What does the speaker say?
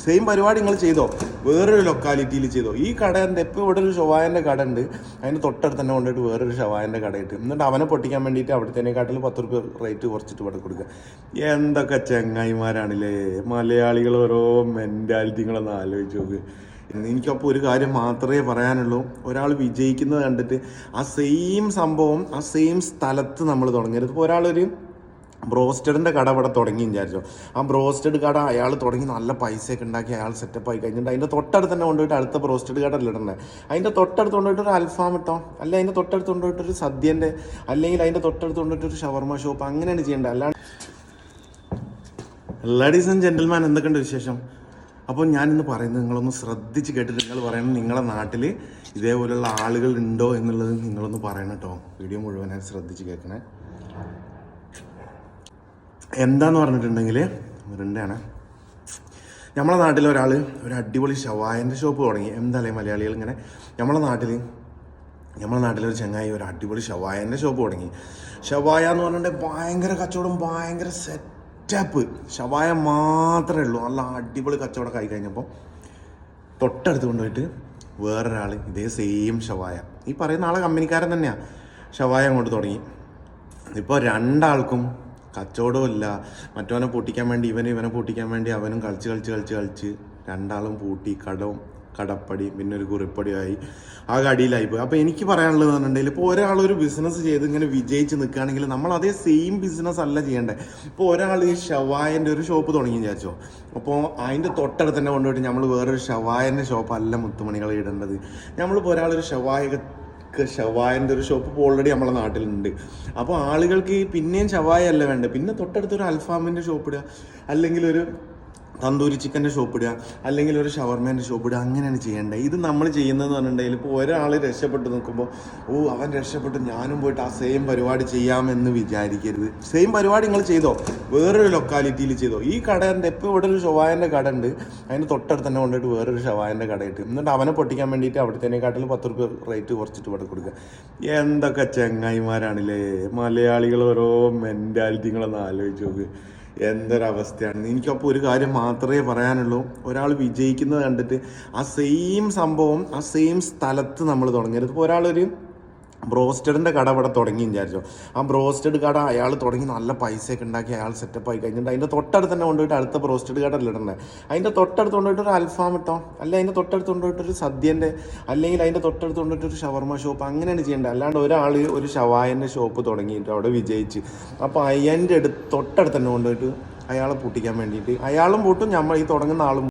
Same പരിപാടി നിങ്ങൾ ചെയ്തോ, വേറൊരു ലൊക്കാലിറ്റിയിൽ ചെയ്തോ. ഈ കടേൻ്റെ ഇപ്പോൾ ഇവിടെ ഒരു ഷവായൻ്റെ കട ഉണ്ട്, അതിന് തൊട്ടടുത്ത് തന്നെ കൊണ്ടുപോയിട്ട് വേറൊരു ഷവായൻ്റെ കട ഇട്ട് എന്നിട്ട് അവനെ പൊട്ടിക്കാൻ വേണ്ടിയിട്ട് അവിടുത്തേക്കാട്ടിൽ 10 രൂപ റേറ്റ് കുറച്ചിട്ട് ഇവിടെ കൊടുക്കുക. എന്തൊക്കെ ചെങ്ങായിമാരാണില്ലേ മലയാളികൾ, ഓരോ മെൻറ്റാലിറ്റികളൊന്ന് ആലോചിച്ച് നോക്ക്. എനിക്കപ്പോൾ ഒരു കാര്യം മാത്രമേ പറയാനുള്ളൂ, ഒരാൾ വിജയിക്കുന്നത് കണ്ടിട്ട് ആ സെയിം സംഭവം ആ സെയിം സ്ഥലത്ത് നമ്മൾ തുടങ്ങരുത്. ഇപ്പോൾ ഒരാളൊരു ബ്രോസ്റ്റഡിൻ്റെ കട ഇവിടെ തുടങ്ങി വിചാരിച്ചോ, ആ ബ്രോസ്റ്റഡ് കട അയാൾ തുടങ്ങി നല്ല പൈസയൊക്കെ ഉണ്ടാക്കി അയാൾ സെറ്റപ്പ് ആയി കഴിഞ്ഞിട്ട് അതിൻ്റെ തൊട്ടടുത്ത് തന്നെ കൊണ്ടുപോയിട്ട് അടുത്ത ബ്രോസ്റ്റഡ് കട ഇടണ്ടേ, അതിൻ്റെ തൊട്ടടുത്ത് കൊണ്ടുപോയിട്ട് ഒരു അൽഫാം ഇട്ടോ, അല്ലെങ്കിൽ അതിൻ്റെ തൊട്ടടുത്ത് കൊണ്ടുപോയിട്ട് ഒരു സദ്യൻ്റെ, അല്ലെങ്കിൽ അതിൻ്റെ തൊട്ടടുത്ത് കൊണ്ടുപോയിട്ട് ഒരു ഷവർമ ഷോപ്പ്, അങ്ങനെയാണ് ചെയ്യേണ്ടത്. അല്ലാണ്ട് ലേഡീസ് ആൻഡ് ജെന്റിൽമാൻ, എന്തൊക്കെയുണ്ട് വിശേഷം? അപ്പോൾ ഞാനിന്ന് പറയുന്നത് നിങ്ങളൊന്ന് ശ്രദ്ധിച്ച് കേട്ടിട്ട് നിങ്ങൾ പറയണം, നിങ്ങളെ നാട്ടിൽ ഇതേപോലെയുള്ള ആളുകൾ ഉണ്ടോ എന്നുള്ളത് നിങ്ങളൊന്ന് പറയണം കേട്ടോ. വീഡിയോ മുഴുവനായി ശ്രദ്ധിച്ച് കേൾക്കണേ. എന്താന്ന് പറഞ്ഞിട്ടുണ്ടെങ്കിൽ രണ്ടാണ്, നമ്മളെ നാട്ടിൽ ഒരാൾ ഒരു അടിപൊളി ഷവായൻ്റെ ഷോപ്പ് തുടങ്ങി. എന്തായാലും മലയാളികൾ ഇങ്ങനെ നമ്മളെ നാട്ടിലൊരു ചങ്ങായി ഒരു അടിപൊളി ഷവായൻ്റെ ഷോപ്പ് തുടങ്ങി. ഷവായ എന്ന് പറഞ്ഞിട്ടുണ്ടെങ്കിൽ ഭയങ്കര കച്ചവടം, ഭയങ്കര സെറ്റപ്പ്, ഷവായ മാത്രമേ ഉള്ളൂ. നല്ല അടിപൊളി കച്ചവടം ആയി കഴിഞ്ഞപ്പോൾ തൊട്ടടുത്ത് കൊണ്ടുപോയിട്ട് വേറൊരാൾ ഇതേ സെയിം ഷവായ, ഈ പറയുന്ന ആളെ കമ്പനിക്കാരൻ തന്നെയാണ്, ഷവായ അങ്ങോട്ട് തുടങ്ങി. ഇപ്പോൾ രണ്ടാൾക്കും കച്ചവടവും ഇല്ല. മറ്റവനെ പൊട്ടിക്കാൻ വേണ്ടി ഇവനെ പൊട്ടിക്കാൻ വേണ്ടി അവനും കളിച്ച് രണ്ടാളും പൂട്ടി, കടപ്പടി പിന്നെ ഒരു കുറിപ്പടിയായി, ആ കടിയിലായിപ്പോയി. അപ്പോൾ എനിക്ക് പറയാനുള്ളത് പറഞ്ഞിട്ടുണ്ടെങ്കിൽ, ഇപ്പോൾ ഒരാളൊരു ബിസിനസ് ചെയ്ത് ഇങ്ങനെ വിജയിച്ച് നിൽക്കുകയാണെങ്കിൽ നമ്മൾ അതേ സെയിം ബിസിനസ് അല്ല ചെയ്യേണ്ടത്. ഇപ്പോൾ ഒരാൾ ഈ ഷവായൻ്റെ ഒരു ഷോപ്പ് തുടങ്ങി വിചാരിച്ചോ, അപ്പോൾ അതിൻ്റെ തൊട്ടടുത്ത് തന്നെ കൊണ്ടുപോയിട്ട് നമ്മൾ വേറൊരു ഷവായൻ്റെ ഷോപ്പ് അല്ല മുത്തുമണികളെ ഇടേണ്ടത്. നമ്മളിപ്പോൾ ഒരാളൊരു ഷവായൻ്റെ ഒരു ഷോപ്പ് ഇപ്പോൾ ഓൾറെഡി നമ്മളെ നാട്ടിലുണ്ട്. അപ്പോൾ ആളുകൾക്ക് പിന്നെയും ഷവായ അല്ല വേണ്ടത്, പിന്നെ തൊട്ടടുത്തൊരു അൽഫാമിൻ്റെ ഷോപ്പ് ഇടുക, അല്ലെങ്കിൽ ഒരു തന്തൂരി ചിക്കൻ്റെ ഷോപ്പ് ഇടുക, അല്ലെങ്കിൽ ഒരു ഷവർമേൻ്റെ ഷോപ്പ് ഇടുക, അങ്ങനെയാണ് ചെയ്യേണ്ടത്. ഇത് നമ്മൾ ചെയ്യുന്നതെന്ന് പറഞ്ഞിട്ടുണ്ടെങ്കിൽ, ഇപ്പോൾ ഒരാൾ രക്ഷപ്പെട്ട് നിൽക്കുമ്പോൾ അവൻ രക്ഷപ്പെട്ട് ഞാനും പോയിട്ട് ആ സെയിം പരിപാടി ചെയ്യാമെന്ന് വിചാരിക്കരുത്. സെയിം പരിപാടി നിങ്ങൾ ചെയ്തോ, വേറൊരു ലൊക്കാലിറ്റിയിൽ ചെയ്തോ. ഈ കടേൻ്റെ ഇപ്പോൾ ഇവിടെ ഒരു ഷവായൻ്റെ കട ഉണ്ട്, അതിന് തൊട്ടടുത്ത് തന്നെ കൊണ്ടുപോയിട്ട് വേറൊരു ഷവായൻ്റെ കട ഇട്ട് എന്നിട്ട് അവനെ പൊട്ടിക്കാൻ വേണ്ടിയിട്ട് അവിടുത്തേക്കാട്ടിൽ 10 രൂപ റേറ്റ് കുറച്ചിട്ട് ഇവിടെ കൊടുക്കുക. എന്തൊക്കെ ചെങ്ങായിമാരാണില്ലേ മലയാളികൾ, ഓരോ മെൻറ്റാലിറ്റികളൊന്ന് ആലോചിച്ച് നോക്ക്. എന്തൊരവസ്ഥയാണ്. എനിക്കപ്പോൾ ഒരു കാര്യം മാത്രമേ പറയാനുള്ളൂ, ഒരാൾ വിജയിക്കുന്നത് കണ്ടിട്ട് ആ സെയിം സംഭവം ആ സെയിം സ്ഥലത്ത് നമ്മൾ തുടങ്ങരുത്. ഇപ്പോൾ ഒരാളൊരു ബ്രോസ്റ്റഡിൻ്റെ കട ഇവിടെ തുടങ്ങി വിചാരിച്ചോ, ആ ബ്രോസ്റ്റഡ് കട അയാൾ തുടങ്ങി നല്ല പൈസയൊക്കെ ഉണ്ടാക്കി അയാൾ സെറ്റപ്പ് ആയി കഴിഞ്ഞിട്ട് അതിൻ്റെ തൊട്ടടുത്ത് തന്നെ കൊണ്ടുപോയിട്ട് അടുത്ത ബ്രോസ്റ്റഡ് കട ഇടണ്ടേ, അതിൻ്റെ തൊട്ടടുത്ത് കൊണ്ടുപോയിട്ട് ഒരു അൽഫാം ഇട്ടോ, അല്ലെങ്കിൽ അതിൻ്റെ തൊട്ടടുത്ത് കൊണ്ടുപോയിട്ട് ഒരു സദ്യൻ്റെ, അല്ലെങ്കിൽ അതിൻ്റെ തൊട്ടടുത്ത് കൊണ്ടുപോയിട്ട് ഒരു ഷവർമ ഷോപ്പ്, അങ്ങനെയാണ് ചെയ്യേണ്ടത്. അല്ലാണ്ട് ഒരാൾ ഒരു ഷവായൻ്റെ ഷോപ്പ് തുടങ്ങിയിട്ട് അവിടെ വിജയിച്ച്, അപ്പോൾ അതിൻ്റെ തൊട്ടടുത്ത് തന്നെ കൊണ്ടുപോയിട്ട് അയാളെ പൂട്ടിക്കാൻ വേണ്ടിയിട്ട് അയാളും പൂട്ടും, നമ്മൾ ഈ തുടങ്ങുന്ന ആളും